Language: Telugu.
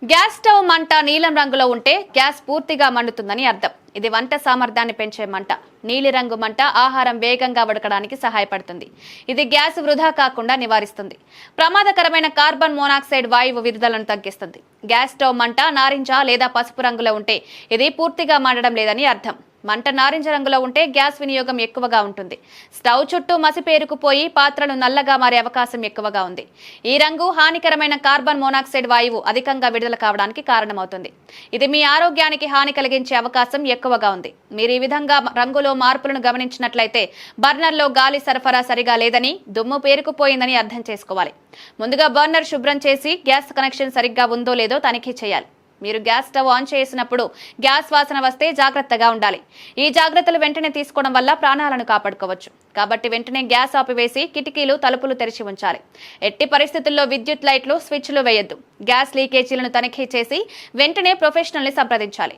గ్యాస్ స్టవ్ మంట నీలం రంగులో ఉంటే గ్యాస్ పూర్తిగా మండుతుందని అర్థం. ఇది వంట సామర్థ్యాన్ని పెంచే మంట. నీలిరంగు మంట ఆహారం వేగంగా ఉడకడానికి సహాయపడుతుంది. ఇది గ్యాస్ వృధా కాకుండా నివారిస్తుంది. ప్రమాదకరమైన కార్బన్ మోనాక్సైడ్ వాయువు విడుదలను తగ్గిస్తుంది. గ్యాస్ స్టవ్ మంట నారింజ లేదా పసుపు రంగులో ఉంటే ఇది పూర్తిగా మండడం లేదని అర్థం. మంట నారింజ రంగులో ఉంటే గ్యాస్ వినియోగం ఎక్కువగా ఉంటుంది. స్టవ్ చుట్టూ మసి పేరుకుపోయి పాత్రలు నల్లగా మారే అవకాశం ఎక్కువగా ఉంది. ఈ రంగు హానికరమైన కార్బన్ మోనాక్సైడ్ వాయువు అధికంగా విడుదల కావడానికి కారణమవుతుంది. ఇది మీ ఆరోగ్యానికి హాని కలిగించే అవకాశం ఎక్కువగా ఉంది. మీరు ఈ విధంగా రంగులో మార్పులను గమనించినట్లయితే బర్నర్లో గాలి సరఫరా సరిగా లేదని, దుమ్ము పేరుకుపోయిందని అర్థం చేసుకోవాలి. ముందుగా బర్నర్ శుభ్రం చేసి గ్యాస్ కనెక్షన్ సరిగ్గా ఉందో లేదో తనిఖీ చేయాలి. మీరు గ్యాస్ స్టవ్ ఆన్ చేసినప్పుడు గ్యాస్ వాసన వస్తే జాగ్రత్తగా ఉండాలి. ఈ జాగ్రత్తలు వెంటనే తీసుకోవడం వల్ల ప్రాణాలను కాపాడుకోవచ్చు. కాబట్టి వెంటనే గ్యాస్ ఆపివేసి కిటికీలు, తలుపులు తెరిచి ఉంచాలి. ఎట్టి పరిస్థితుల్లో విద్యుత్ లైట్లు, స్విచ్లు వేయొద్దు. గ్యాస్ లీకేజీలను తనిఖీ చేసి వెంటనే ప్రొఫెషనల్ని సంప్రదించాలి.